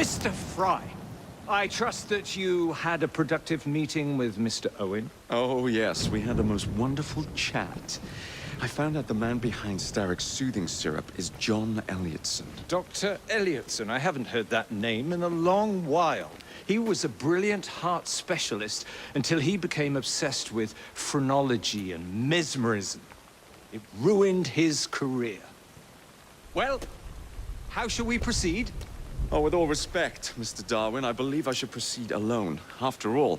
Mr. Frye, I trust that you had a productive meeting with Mr. Owen? Oh, yes. We had the most wonderful chat. I found out the man behind Starrick's soothing syrup is John Elliotson. Dr. Elliotson, I haven't heard that name in a long while. He was a brilliant heart specialist until he became obsessed with phrenology and mesmerism. It ruined his career. Well, how shall we proceed? Oh, with all respect, Mr. Darwin, I believe I should proceed alone. After all,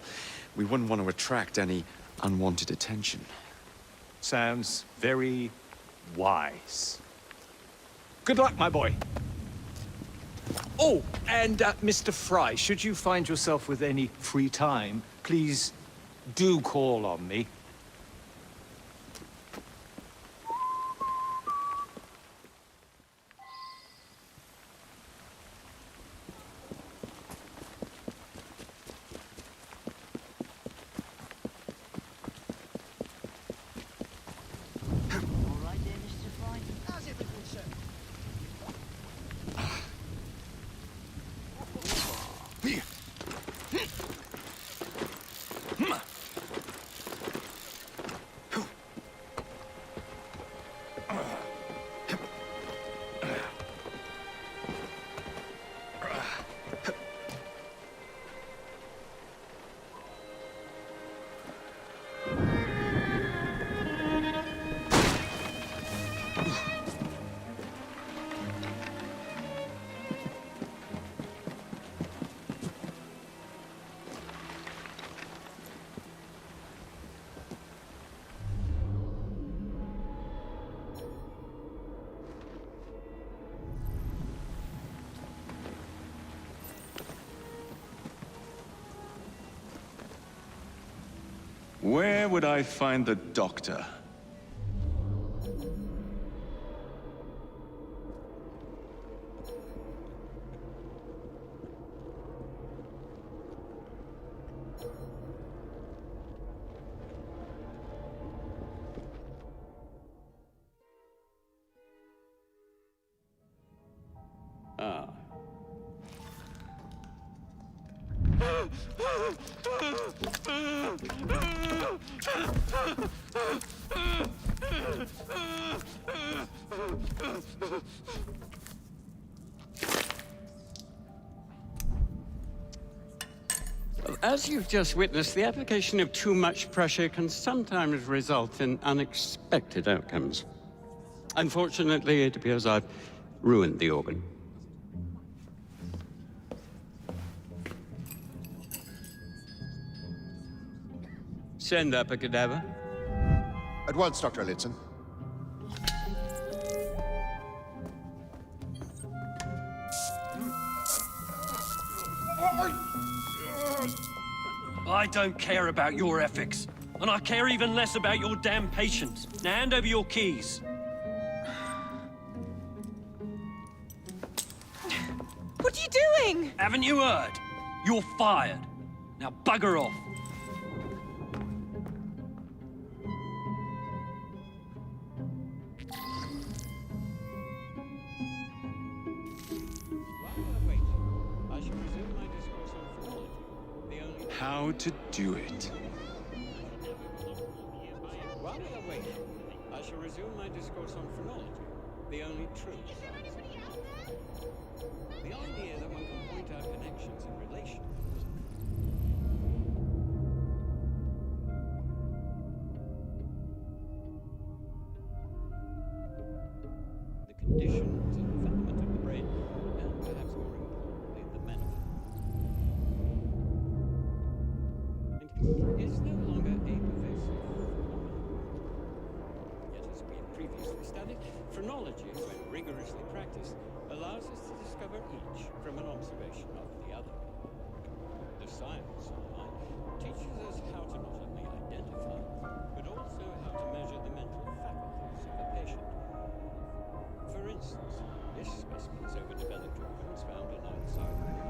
we wouldn't want to attract any unwanted attention. Sounds very wise. Good luck, my boy. Oh, and Mr. Frye, should you find yourself with any free time, please do call on me. Where would I find the doctor? Ah. As you've just witnessed, the application of too much pressure can sometimes result in unexpected outcomes. Unfortunately, it appears I've ruined the organ. Send up a cadaver. At once, Dr. Elliotson. I don't care about your ethics, and I care even less about your damn patience. Now hand over your keys. What are you doing? Haven't you heard? You're fired. Now bugger off. How to do it. While we are waiting, I shall resume my discourse on phrenology, the only truth. The idea that one can point out connections and relations. The conditions and development of the brain, and perhaps more importantly, the mental. Is no longer a pervasive phenomenon. Yet, as we have previously studied, phrenology, when rigorously practiced, allows us to discover each from an observation of the other. The science of mind teaches us how to not only identify, but also how to measure the mental faculties of a patient. For instance, this specimen's overdeveloped organs found on either side of the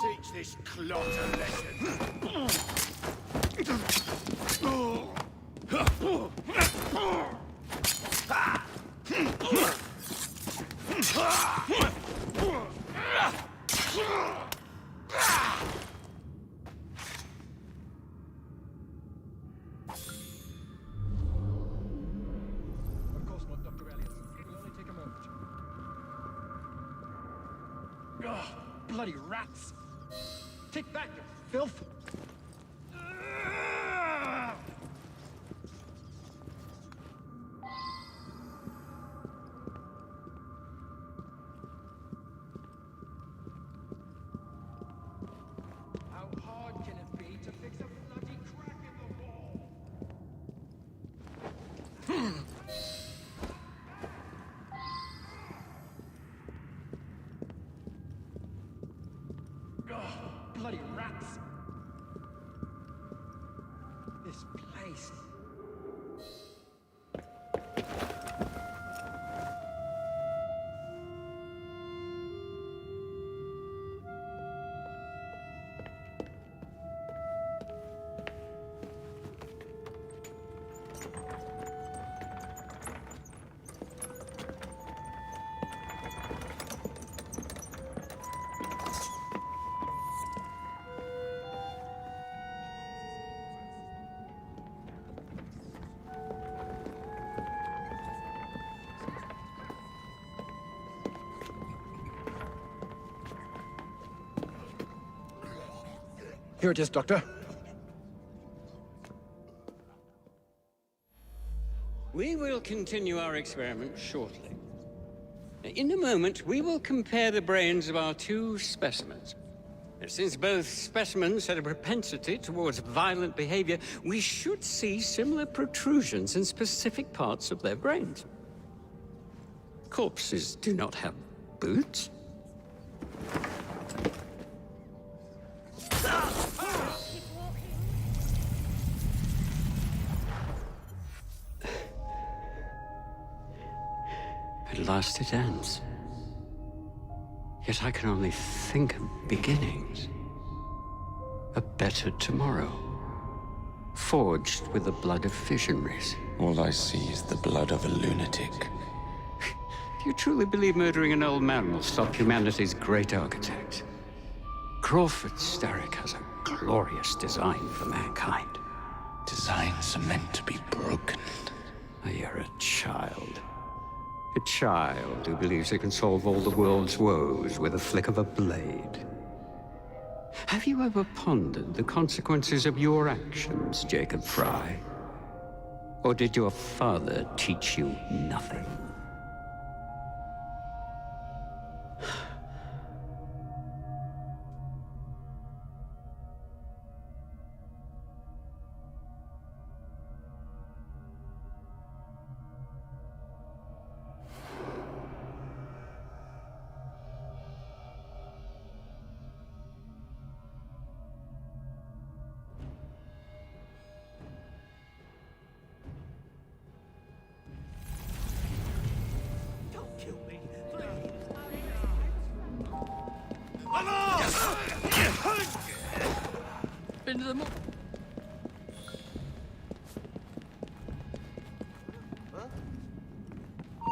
Teach this clot a lesson. Of course not, Dr. Elliot. It will only take a moment. Ugh, bloody rats! Take back, you filth! How hard can it be to fix a bloody crack in the wall? Ugh, bloody rats! This place. Here it is, Doctor. We will continue our experiment shortly. In a moment, we will compare the brains of our two specimens. Since both specimens had a propensity towards violent behavior, we should see similar protrusions in specific parts of their brains. Corpses do not have boots. At last it ends. Yet I can only think of beginnings. A better tomorrow. Forged with the blood of visionaries. All I see is the blood of a lunatic. Do you truly believe murdering an old man will stop humanity's great architect? Crawford Starrick has a glorious design for mankind. Designs are meant to be broken. You're a child. A child who believes it can solve all the world's woes with a flick of a blade. Have you ever pondered the consequences of your actions, Jacob Frye? Or did your father teach you nothing? Been to the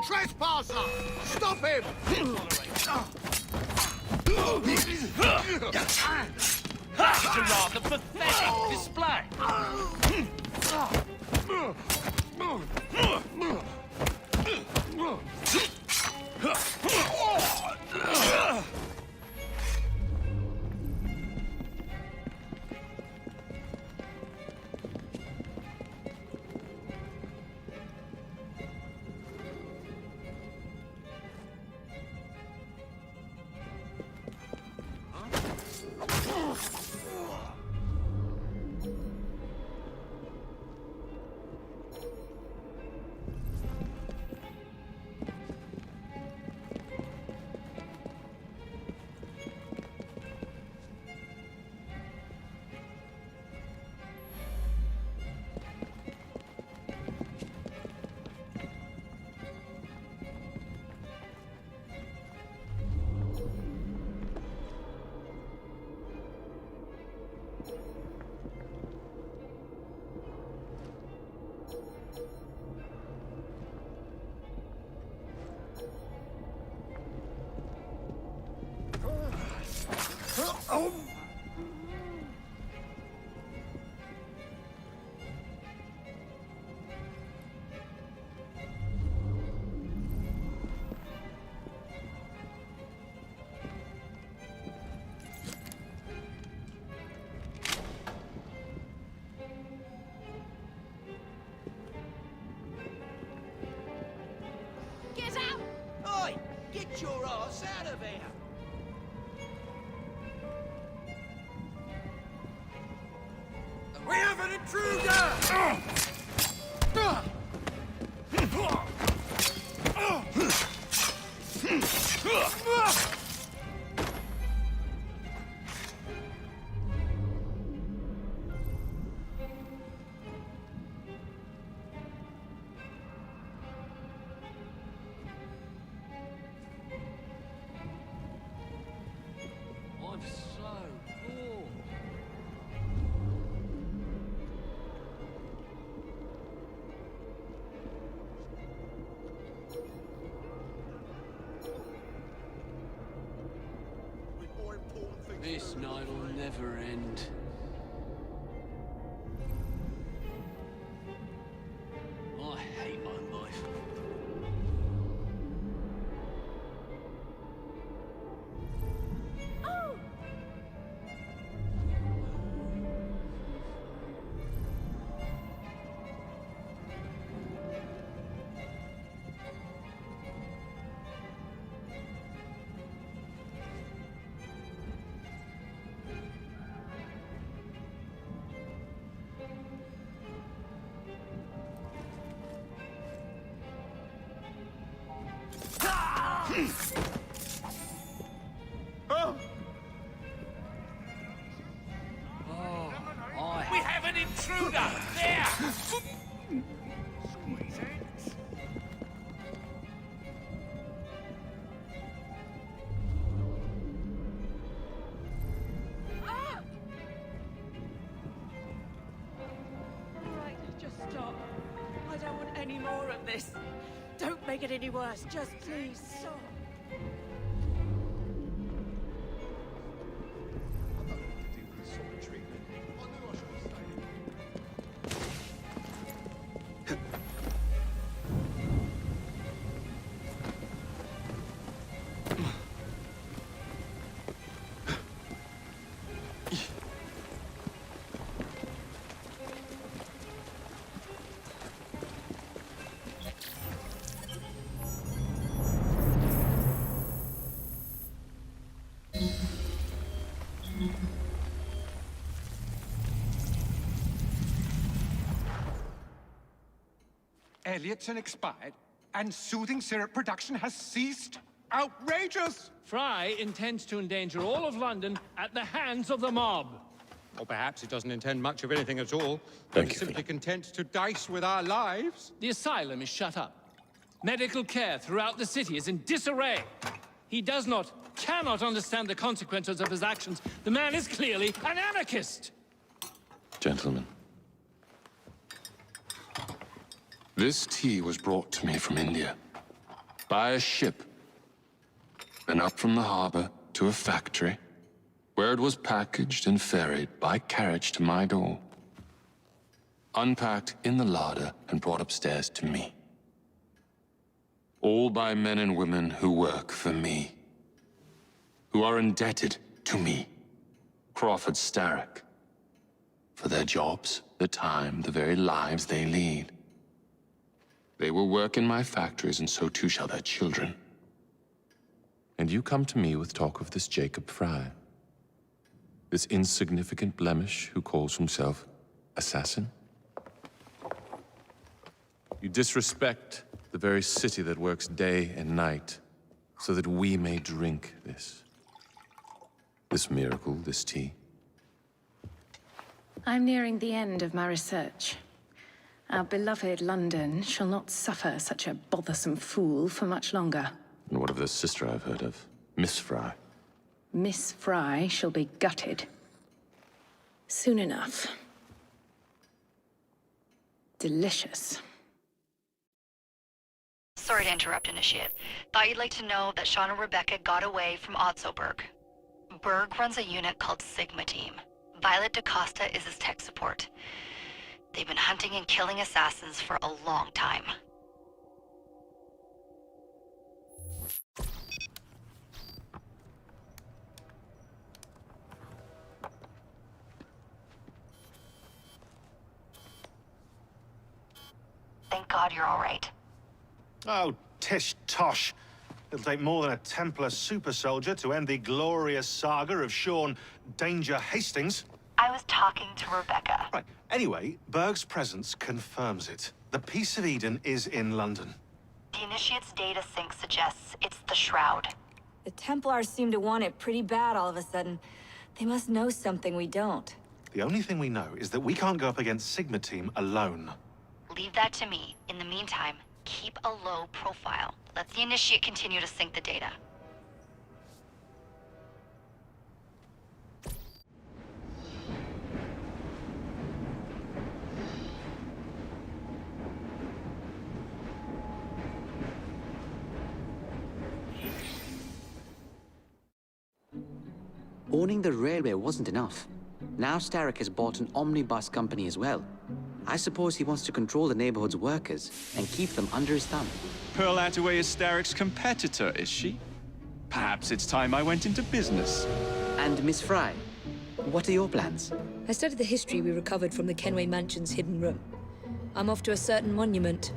Trespasser! Stop him! That's a rather pathetic display. Get out! Oi! Get your ass out of here! We have an intruder! I'm so bored. This night will never end. I hate my life. We have an intruder! There! more of this. Don't make it any worse. Just please stop. Elliotson expired, and soothing syrup production has ceased? Outrageous! Frye intends to endanger all of London at the hands of the mob. Or perhaps it doesn't intend much of anything at all. Thank It's you, simply content to dice with our lives. The asylum is shut up. Medical care throughout the city is in disarray. He cannot understand the consequences of his actions. The man is clearly an anarchist! Gentlemen. This tea was brought to me from India. By a ship. Then up from the harbor to a factory, where it was packaged and ferried by carriage to my door. Unpacked in the larder and brought upstairs to me. All by men and women who work for me. Who are indebted to me, Crawford Starrick. For their jobs, the time, the very lives they lead. They will work in my factories, and so too shall their children. And you come to me with talk of this Jacob Frye. This insignificant blemish who calls himself Assassin? You disrespect the very city that works day and night, so that we may drink this miracle, this tea. I'm nearing the end of my research. Our beloved London shall not suffer such a bothersome fool for much longer. And what of the sister I've heard of, Miss Frye? Miss Frye shall be gutted. Soon enough. Delicious. Sorry to interrupt, Initiate. Thought you'd like to know that Sean and Rebecca got away from Otzoberg. Berg runs a unit called Sigma Team. Violet DaCosta is his tech support. They've been hunting and killing assassins for a long time. Thank God you're all right. Oh, tish tosh. It'll take more than a Templar super soldier to end the glorious saga of Sean Danger Hastings. I was talking to Rebecca. Right. Anyway, Berg's presence confirms it. The Peace of Eden is in London. The Initiate's data sync suggests it's the Shroud. The Templars seem to want it pretty bad all of a sudden. They must know something we don't. The only thing we know is that we can't go up against Sigma Team alone. Leave that to me. In the meantime, keep a low profile. Let the Initiate continue to sync the data. Owning the railway wasn't enough. Now Starrick has bought an omnibus company as well. I suppose he wants to control the neighborhood's workers and keep them under his thumb. Pearl Attaway is Starrick's competitor, is she? Perhaps it's time I went into business. And Miss Frye, what are your plans? I studied the history we recovered from the Kenway Mansion's hidden room. I'm off to a certain monument.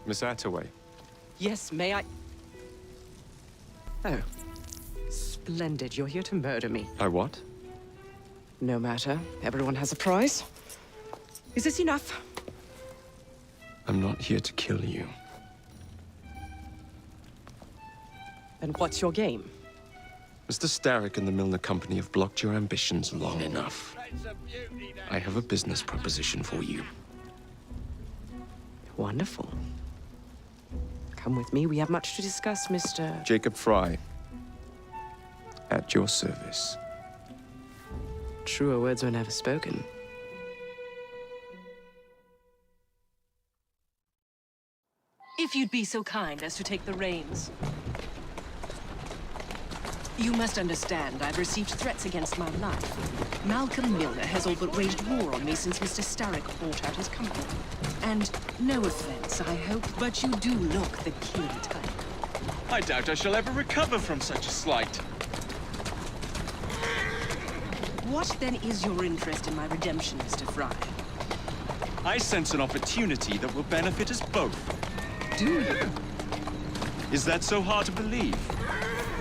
Miss Attaway. Yes, may I? Oh. Splendid. You're here to murder me. I what? No matter. Everyone has a price. Is this enough? I'm not here to kill you. Then what's your game? Mr. Starrick and the Milner Company have blocked your ambitions long enough. I have a business proposition for you. Wonderful. Come with me. We have much to discuss, Mr. Jacob Frye. At your service. Truer words were never spoken. If you'd be so kind as to take the reins. You must understand, I've received threats against my life. Malcolm Milner has all but waged war on me since Mr. Starrick bought out his company. And no offense, I hope, but you do look the king type. I doubt I shall ever recover from such a slight. What then is your interest in my redemption, Mr. Frye? I sense an opportunity that will benefit us both. Do you? Is that so hard to believe?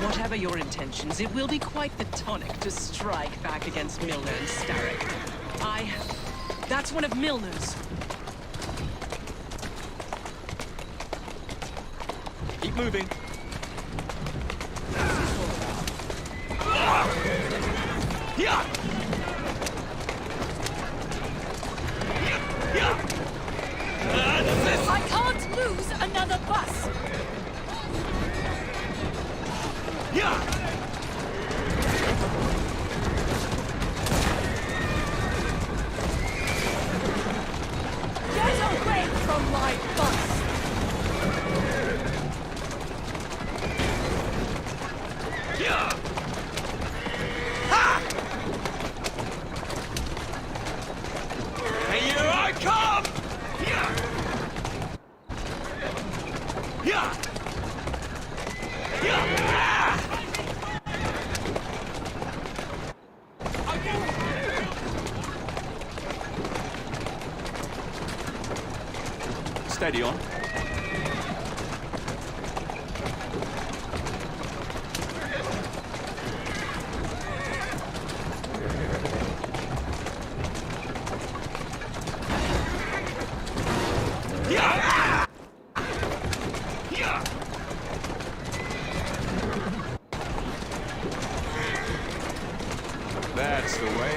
Whatever your intentions, it will be quite the tonic to strike back against Milner and Starrick. That's one of Milner's. Keep moving. I can't lose another bus! Get away from my bus! Here I come! Steady on. That's the way.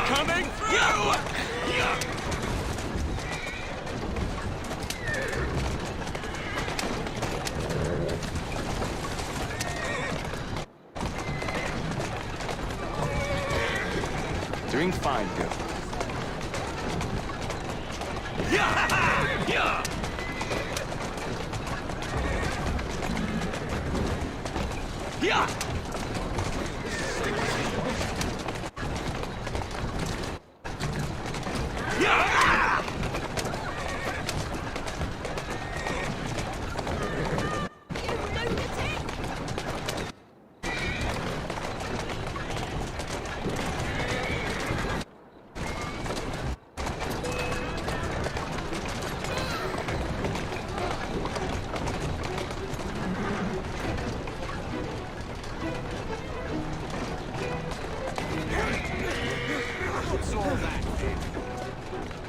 Coming through! Doing fine, girl.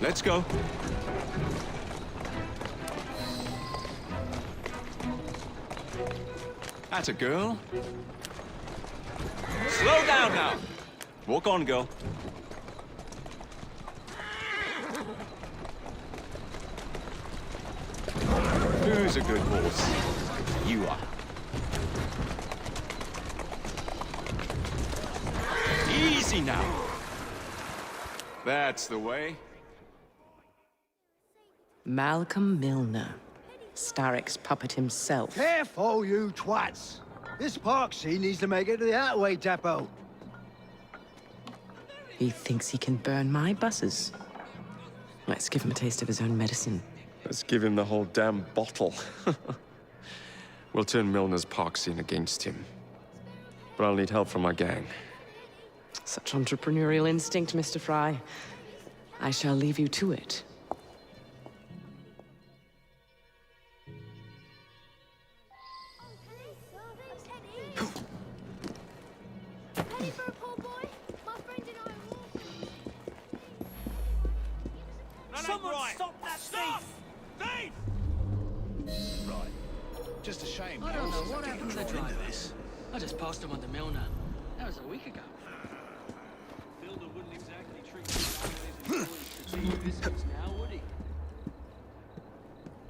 Let's go. Atta girl. Slow down now. Walk on, girl. Who's a good horse? You are. Easy now. That's the way. Malcolm Milner. Starrick's puppet himself. Careful, you twats! This Parksy needs to make it to the Outway depot. He thinks he can burn my buses. Let's give him a taste of his own medicine. Let's give him the whole damn bottle. We'll turn Milner's park scene against him. But I'll need help from my gang. Such entrepreneurial instinct, Mr. Frye. I shall leave you to it. Someone stop that thief! Right. Just a shame. I don't know what happened to the driver. I just passed him on to Milner. That was a week ago. Milner wouldn't exactly treat his biscuits now, would he?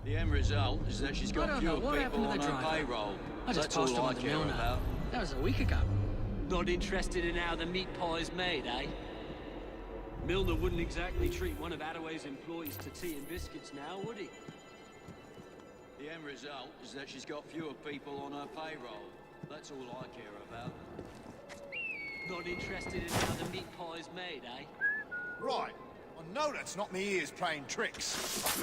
The end result is that she's got fewer people on her payroll. I just That's passed him all I on to care Milner. about. That was a week ago. Not interested in how the meat pie's made, eh? Milner wouldn't exactly treat one of Attaway's employees to tea and biscuits now, would he? The end result is that she's got fewer people on her payroll. That's all I care about. Not interested in how the meat pie's made, eh? Right. I know that's not me ears playing tricks.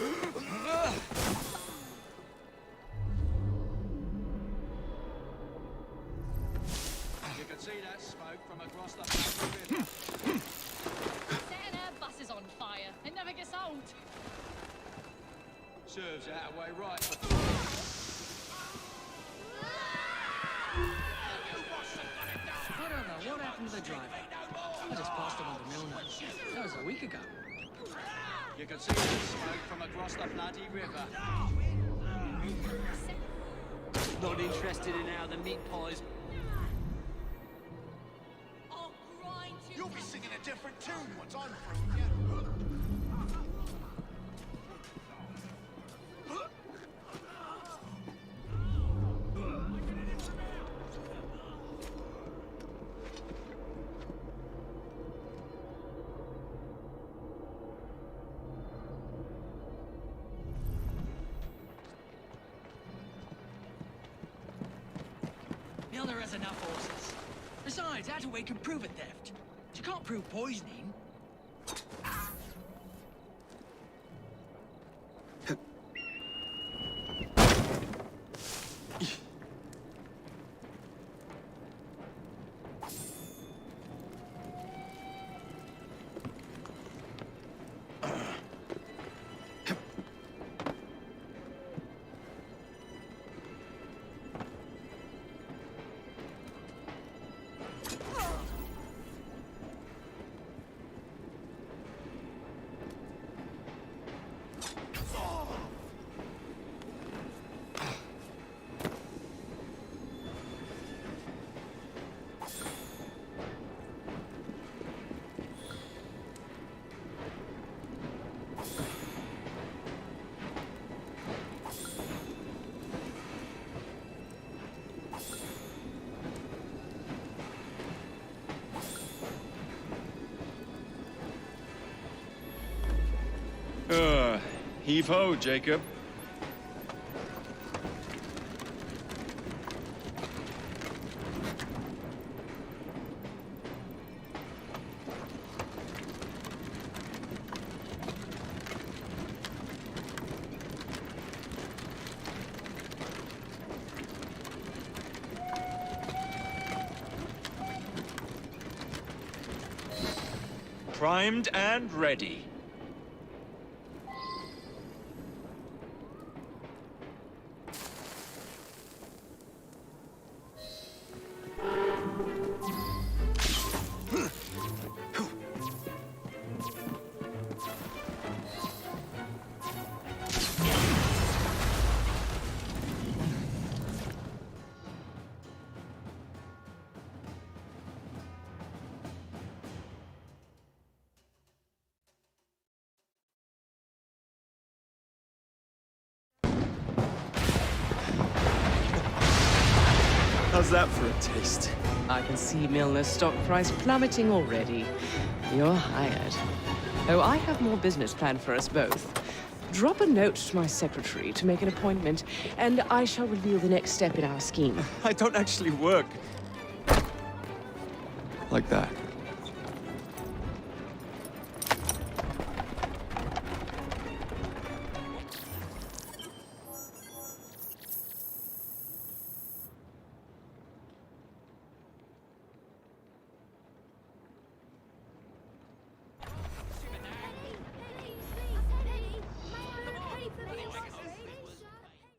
You can see that smoke from across the river. Setting our buses on fire. It never gets old. Serves Attaway right. I don't know what happened to the driver. I just passed him on to Milner. That was a week ago. You can see that smoke from across the bloody river. Not interested in how the meat pie's... You'll be singing a different tune once I'm through. Milner has enough horses. Besides, Attaway can prove a theft. But you can't prove poisoning. Heave-ho, Jacob. Primed and ready. that for a taste? I can see Milner's stock price plummeting already. You're hired. Oh, I have more business planned for us both. Drop a note to my secretary to make an appointment, and I shall reveal the next step in our scheme. I don't actually work like that.